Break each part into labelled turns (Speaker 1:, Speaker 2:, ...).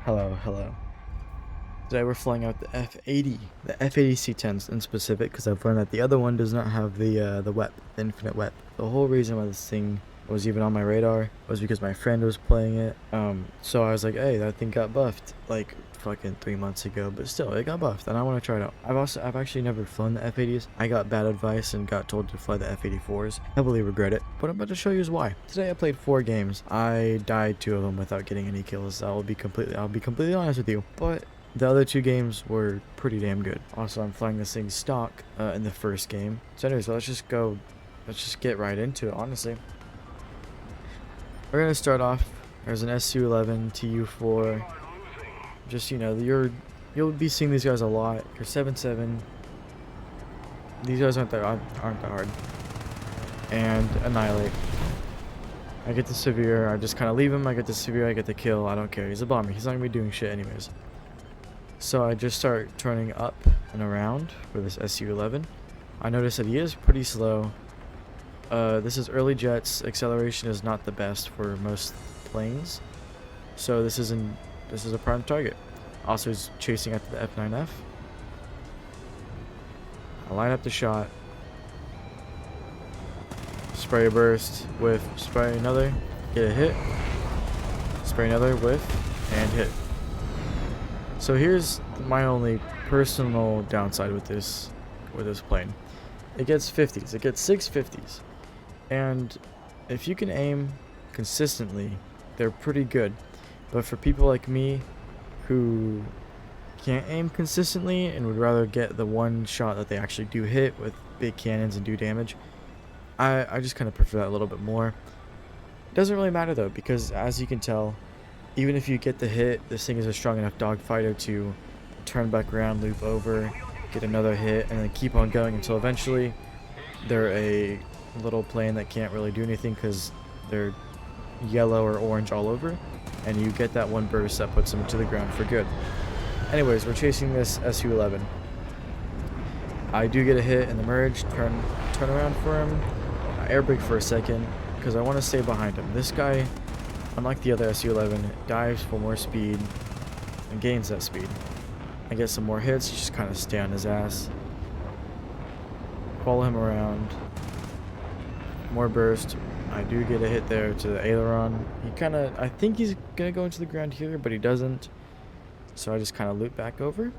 Speaker 1: Hello. Today we're flying out the F-80, the F-80C-10s in specific, because I've learned that the other one does not have the WEP, the infinite WEP. The whole reason why this thing was even on my radar was because my friend was playing it. So I was like, hey, that thing got buffed like fucking 3 months ago, but still, it got buffed, and I want to try it out. I've actually never flown the F-80s. I got bad advice and got told to fly the F-84s. Heavily regret it, but I'm about to show you why. Today I played 4 games. I died 2 of them without getting any kills. I'll be completely honest with you, but the other 2 games were pretty damn good. Also, I'm flying this thing stock in the first game. So anyways, let's just get right into it, honestly. We're gonna start off. There's an SU-11, TU-4. Just, you'll be seeing these guys a lot. Your 7.7. These guys aren't that hard. And Annihilate. I get the Severe, I just kind of leave him. I get the Severe, I get the kill. I don't care. He's a bomber. He's not gonna be doing shit anyways. So I just start turning up and around for this SU-11. I notice that he is pretty slow. This is early jets. Acceleration is not the best for most planes. So this is a prime target. Also, he's chasing after the F9F. I line up the shot. Spray a burst, whiff, spray another, get a hit. Spray another, whiff, and hit. So here's my only personal downside with this plane. It gets 50s. It gets 6 50s. And if you can aim consistently, they're pretty good. But for people like me who can't aim consistently and would rather get the one shot that they actually do hit with big cannons and do damage, I just kind of prefer that a little bit more. It doesn't really matter though, because as you can tell, even if you get the hit, this thing is a strong enough dogfighter to turn back around, loop over, get another hit, and then keep on going until eventually they're a little plane that can't really do anything because they're yellow or orange all over, and you get that one burst that puts them to the ground for good. Anyways, we're chasing this SU-11. I do get a hit in the merge, turn around for him, I air brake for a second because I want to stay behind him. This guy, unlike the other SU-11, dives for more speed and gains that speed. I get some more hits, just kind of stay on his ass. Follow him around. More burst. I do get a hit there to the aileron. I think he's going to go into the ground here, but he doesn't. So I just kind of loop back over.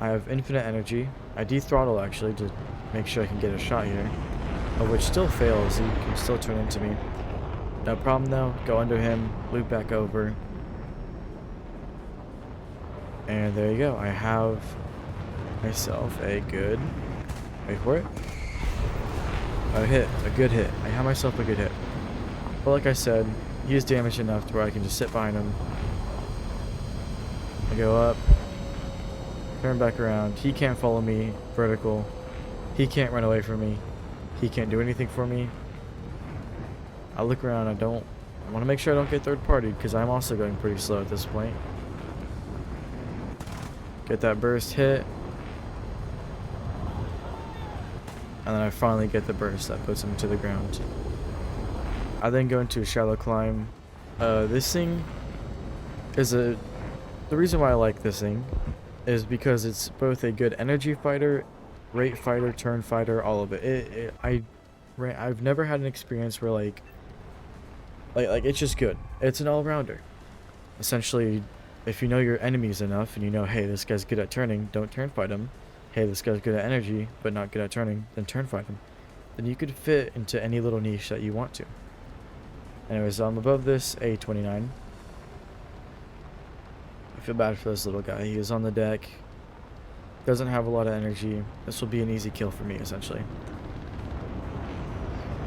Speaker 1: I have infinite energy. I dethrottle actually to make sure I can get a shot here. Which still fails. He can still turn into me. No problem though. Go under him. Loop back over. And there you go. I have myself a good... Wait for it. A good hit. I have myself a good hit. But like I said, he is damaged enough to where I can just sit behind him. I go up. Turn back around. He can't follow me vertical. He can't run away from me. He can't do anything for me. I look around. I want to make sure I don't get third party because I'm also going pretty slow at this point. Get that burst hit. And then I finally get the burst that puts him to the ground. I then go into a shallow climb. This thing is the reason why I like this thing is because it's both a good energy fighter, rate fighter, turn fighter, all of it. I've never had an experience where like it's just good. It's an all-rounder. Essentially, if you know your enemies enough and you know, hey, this guy's good at turning, don't turn fight him. Hey, this guy's good at energy, but not good at turning, then turn fight him. Then you could fit into any little niche that you want to. Anyways, I'm above this A-29. I feel bad for this little guy. He is on the deck. Doesn't have a lot of energy. This will be an easy kill for me, essentially.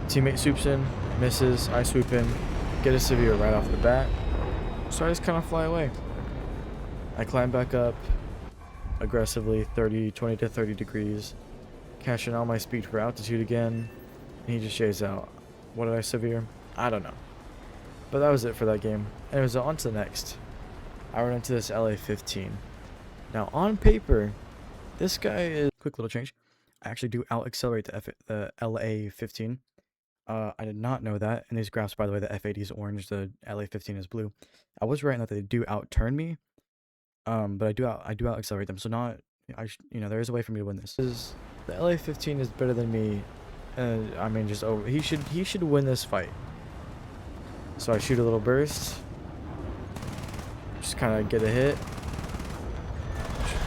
Speaker 1: Teammate swoops in, misses, I swoop in, get a severe right off the bat. So I just kind of fly away. I climb back up. Aggressively 20 to 30 degrees, cash in all my speed for altitude again, and he just shaves out. What did I severe? I don't know, but that was it for that game. Anyways, on to the next. I run into this LA-15. Now on paper this guy is quick little change. I actually do out accelerate the LA-15. I did not know that. In these graphs, by the way, the F-80 is orange, the LA-15 is blue. I was right in that they do outturn me. But I do out accelerate them. So not, you know, there is a way for me to win this. The LA-15 is better than me. I mean, just over. He should win this fight. So I shoot a little burst. Just kind of get a hit.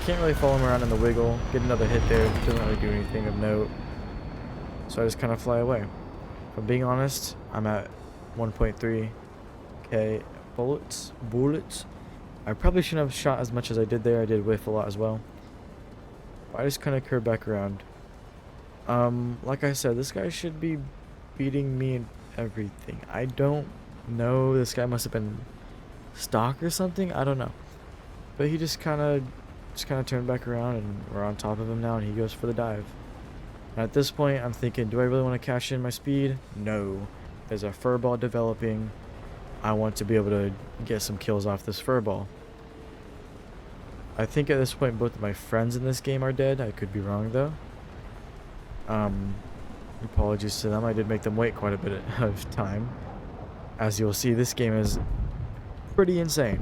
Speaker 1: Can't really follow him around in the wiggle. Get another hit there. Doesn't really do anything of note. So I just kind of fly away. If I'm being honest, I'm at 1.3k bullets. I probably shouldn't have shot as much as I did there. I did whiff a lot as well. But I just kind of curved back around. Like I said, this guy should be beating me in everything. I don't know. This guy must have been stock or something. I don't know. But he just kind of turned back around, and we're on top of him now, and he goes for the dive. And at this point, I'm thinking, do I really want to cash in my speed? No. There's a furball developing. I want to be able to get some kills off this furball. I think at this point both of my friends in this game are dead. I could be wrong though. Apologies to them. I did make them wait quite a bit of time. As you'll see, this game is pretty insane.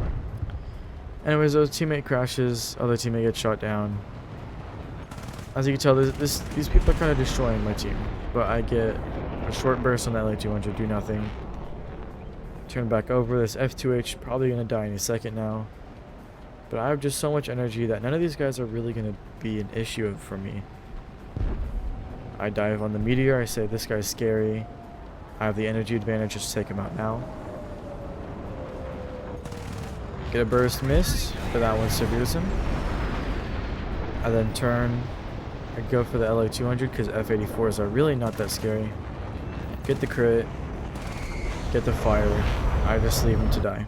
Speaker 1: Anyways, those teammate crashes, other teammate gets shot down. As you can tell, these people are kind of destroying my team. But I get a short burst on that LA-200, do nothing. Turn back over. This F2H probably gonna die any second now. But I have just so much energy that none of these guys are really gonna be an issue for me. I dive on the meteor. I say this guy's scary. I have the energy advantage. Just take him out now. Get a burst miss, but that one severs him. I then turn. I go for the LA-200 because F-84s are really not that scary. Get the crit. Get the fire. I just leave him to die.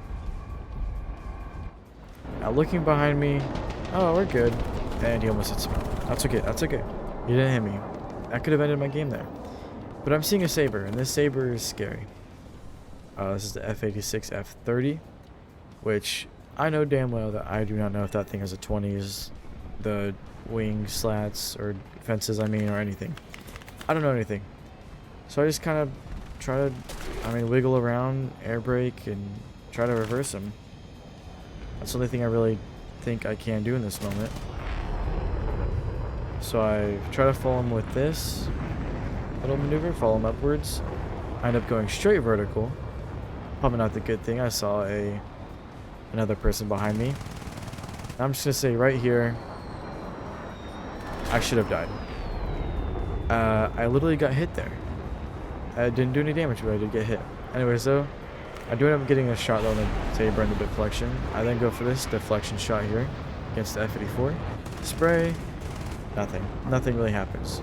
Speaker 1: Now looking behind me. Oh, we're good. And he almost hits me. That's okay. That's okay. He didn't hit me. That could have ended my game there. But I'm seeing a Saber, and this Saber is scary. This is the F-80C-10, which I know damn well that I do not know if that thing has a 20s, the wing slats, or fences, I mean, or anything. I don't know anything. So I just kind of try to, wiggle around, air brake, and try to reverse him. That's the only thing I really think I can do in this moment. So I try to follow him with this little maneuver, follow him upwards. I end up going straight vertical. Probably not the good thing. I saw another person behind me. I'm just gonna say right here, I should have died. I literally got hit there. I didn't do any damage, but I did get hit. Anyways, though, I do end up getting a shot on the Saber and the deflection. I then go for this deflection shot here against the F-84. Spray. Nothing. Nothing really happens.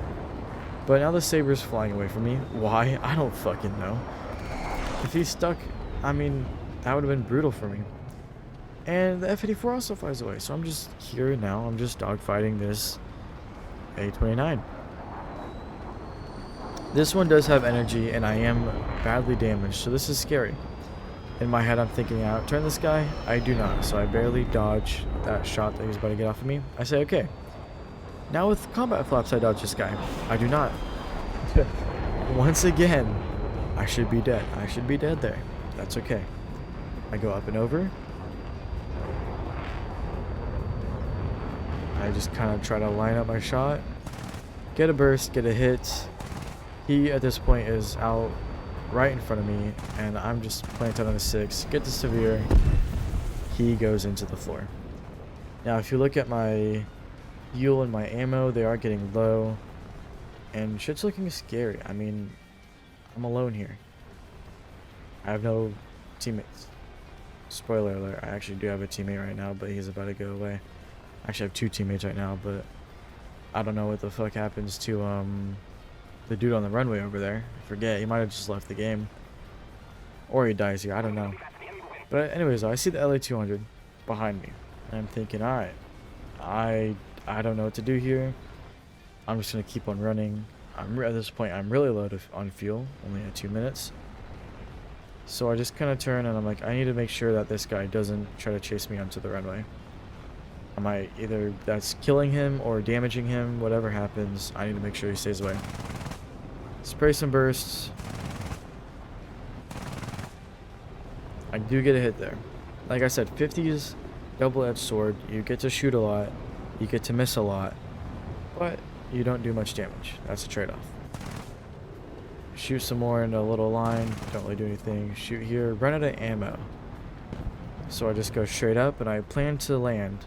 Speaker 1: But now the Saber's flying away from me. Why? I don't fucking know. If he's stuck, that would have been brutal for me. And the F-84 also flies away. So I'm just here now. I'm just dogfighting this A-29. This one does have energy, and I am badly damaged. So this is scary. In my head, I'm thinking, I outturn this guy. I do not. So I barely dodge that shot that he was about to get off of me. I say, okay. Now with combat flaps, I dodge this guy. I do not. Once again, I should be dead. I should be dead there. That's okay. I go up and over. I just kind of try to line up my shot. Get a burst, get a hit. He, at this point, is out right in front of me, and I'm just planted on a 6. Get the severe. He goes into the floor. Now, if you look at my fuel and my ammo, they are getting low, and shit's looking scary. I'm alone here. I have no teammates. Spoiler alert, I actually do have a teammate right now, but he's about to go away. I actually have 2 teammates right now, but I don't know what the fuck happens to the dude on the runway over there. I forget, he might have just left the game, or he dies here, I don't know. But anyways, I see the LA-200 behind me, and I'm thinking, alright, I don't know what to do here. I'm just going to keep on running. At this point, I'm really low on fuel, only at 2 minutes. So I just kind of turn, and I'm like, I need to make sure that this guy doesn't try to chase me onto the runway. I might either that's killing him or damaging him, whatever happens, I need to make sure he stays away. Spray some bursts. I do get a hit there. Like I said, 50's double-edged sword. You get to shoot a lot. You get to miss a lot. But you don't do much damage. That's a trade-off. Shoot some more in a little line. Don't really do anything. Shoot here. Run out of ammo. So I just go straight up and I plan to land.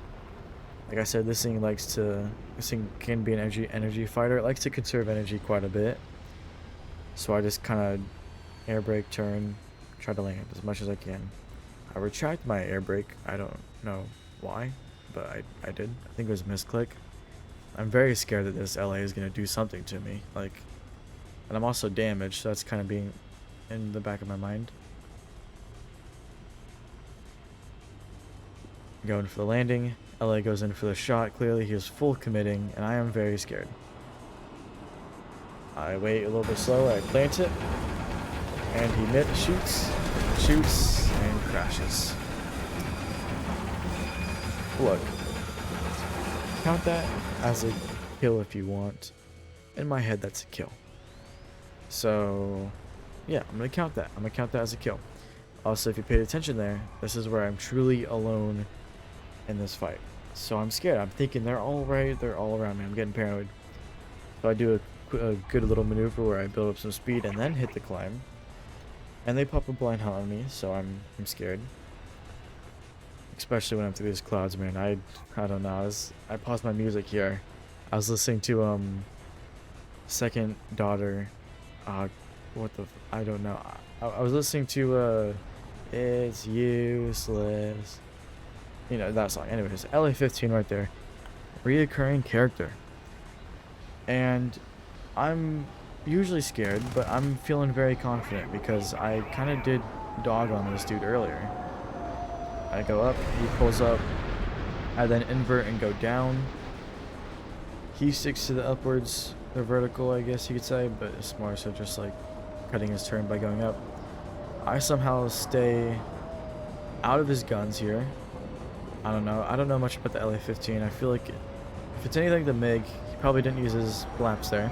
Speaker 1: Like I said, this thing can be an energy fighter. It likes to conserve energy quite a bit. So I just kind of air brake, turn, try to land as much as I can. I retract my air brake. I don't know why, but I did. I think it was a misclick. I'm very scared that this LA is going to do something to me. Like, and I'm also damaged, so that's kind of being in the back of my mind. Going for the landing. LA goes in for the shot. Clearly he is full committing, and I am very scared. I wait a little bit slower. I plant it, and he shoots, and crashes. Look, count that as a kill if you want. In my head, that's a kill. So, yeah, I'm gonna count that. I'm gonna count that as a kill. Also, if you paid attention there, this is where I'm truly alone in this fight. So I'm scared. I'm thinking they're all right. They're all around me. I'm getting paranoid. So I do a good little maneuver where I build up some speed and then hit the climb. And they pop a blind hunt on me, so I'm scared. Especially when I'm through these clouds, man. I don't know. I paused my music here. I was listening to Second Daughter. I don't know. I was listening to It's Useless. You know, that song. Anyways, LA-15 right there. Reoccurring character. And I'm usually scared, but I'm feeling very confident because I kind of did dog on this dude earlier. I go up, he pulls up, I then invert and go down. He sticks to the upwards, the vertical, I guess you could say, but it's more so just like cutting his turn by going up. I somehow stay out of his guns here. I don't know much about the LA-15. I feel like if it's anything like the MiG, he probably didn't use his flaps there.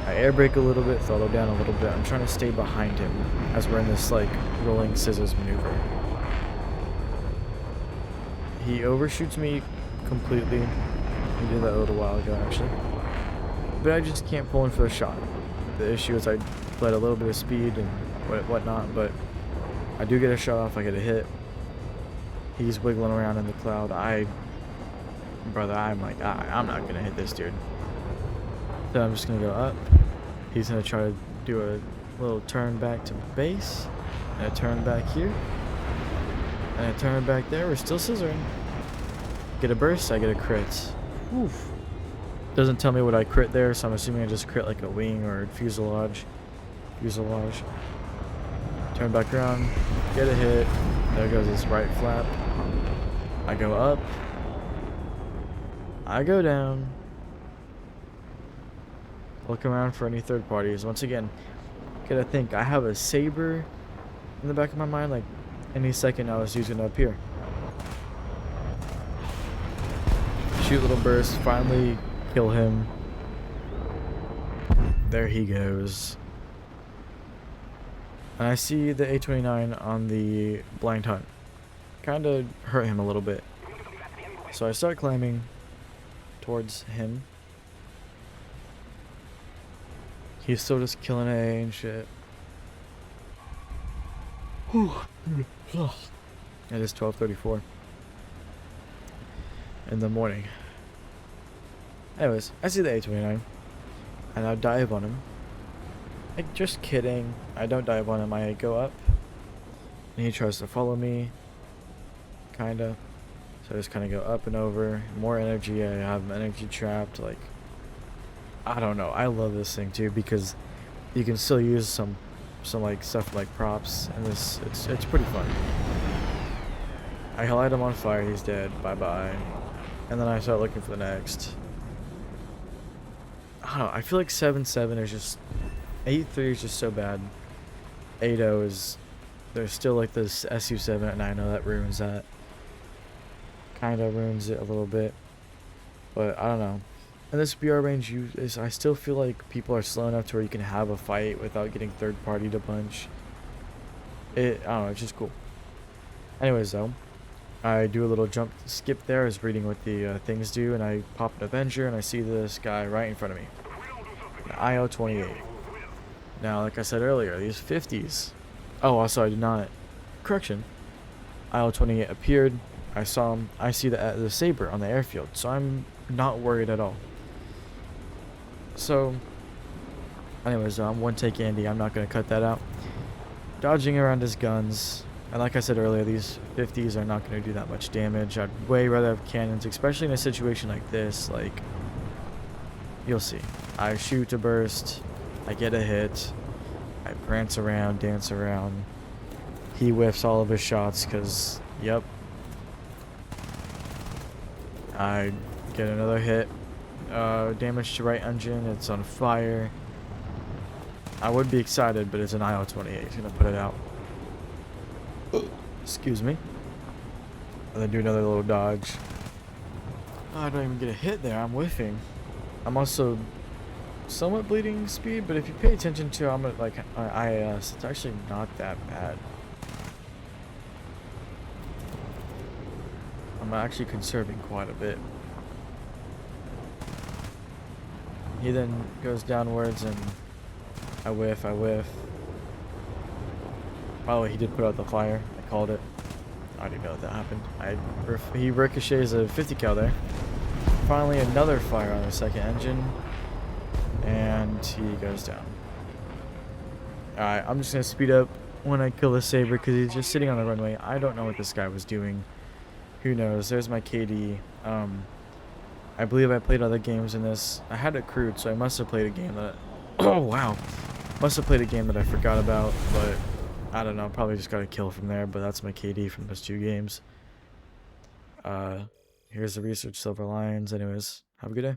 Speaker 1: I air brake a little bit, throttle down a little bit. I'm trying to stay behind him as we're in this like rolling scissors maneuver. He overshoots me completely. He did that a little while ago actually. But I just can't pull in for a shot. The issue is I bled a little bit of speed and whatnot, but I do get a shot off, I get a hit. He's wiggling around in the cloud. I'm like, I'm not gonna hit this dude. So I'm just gonna go up. He's gonna try to do a little turn back to base, and a turn back here, and a turn back there. We're still scissoring. Get a burst, I get a crit. Oof. Doesn't tell me what I crit there, so I'm assuming I just crit like a wing or fuselage. Turn back around, get a hit. There goes this right flap. I go up. I go down. Look around for any third parties. Once again, gotta think, I have a saber in the back of my mind, like any second I was using it up here. Shoot little burst, finally kill him. There he goes. And I see the A-29 on the blind hunt. Kinda hurt him a little bit. So I start climbing towards him. He's still just killing A and shit. It is 12:34 in the morning. Anyways, I see the A-29 and I dive on him. Like, just kidding. I don't dive on him. I go up and he tries to follow me. Kinda. So I just kind of go up and over. More energy. I have energy trapped. Like, I don't know. I love this thing too because you can still use some like stuff like props, and it's pretty fun. I light him on fire. He's dead. Bye bye. And then I start looking for the next. I don't know. I feel like 7.7 is just 8.3 is just so bad. 8.0 is there's still like this SU-7, and I know that ruins that. Kind of ruins it a little bit, but I don't know. And this BR range, I still feel like people are slow enough to where you can have a fight without getting third-partied a bunch. I don't know, it's just cool. Anyways, though, I do a little jump skip there. I was reading what the things do, and I pop an Avenger, and I see this guy right in front of me. The IO-28. Now, like I said earlier, these 50s. Oh, also, I did not. Correction. IO-28 appeared. I saw him. I see the Saber on the airfield, so I'm not worried at all. So, anyways, one take Andy. I'm not gonna cut that out. Dodging around his guns. And like I said earlier, these 50s are not going to do that much damage. I'd way rather have cannons, especially in a situation like this. Like, you'll see. I shoot to burst. I get a hit. I prance around, dance around. He whiffs all of his shots because, yep. I get another hit. Damage to right engine. It's on fire. I would be excited, but it's an IO-28. Gonna put it out. Excuse me. And then do another little dodge. Oh, I don't even get a hit there. I'm whiffing. I'm also somewhat bleeding speed, but if you pay attention to how much, like, IS, it's actually not that bad. I'm actually conserving quite a bit. He then goes downwards and I whiff. By the way, he did put out the fire. I called it. I didn't know that happened. He ricochets a 50 cal there. Finally, another fire on the second engine. And he goes down. Alright, I'm just going to speed up when I kill the Saber because he's just sitting on the runway. I don't know what this guy was doing. Who knows? There's my KD. I believe I played other games in this. I had it crewed, so I must have played a game that... Oh, wow. Must have played a game that I forgot about, but... I don't know, probably just got a kill from there, but that's my KD from those 2 games. Here's the Research Silver Lions. Anyways, have a good day.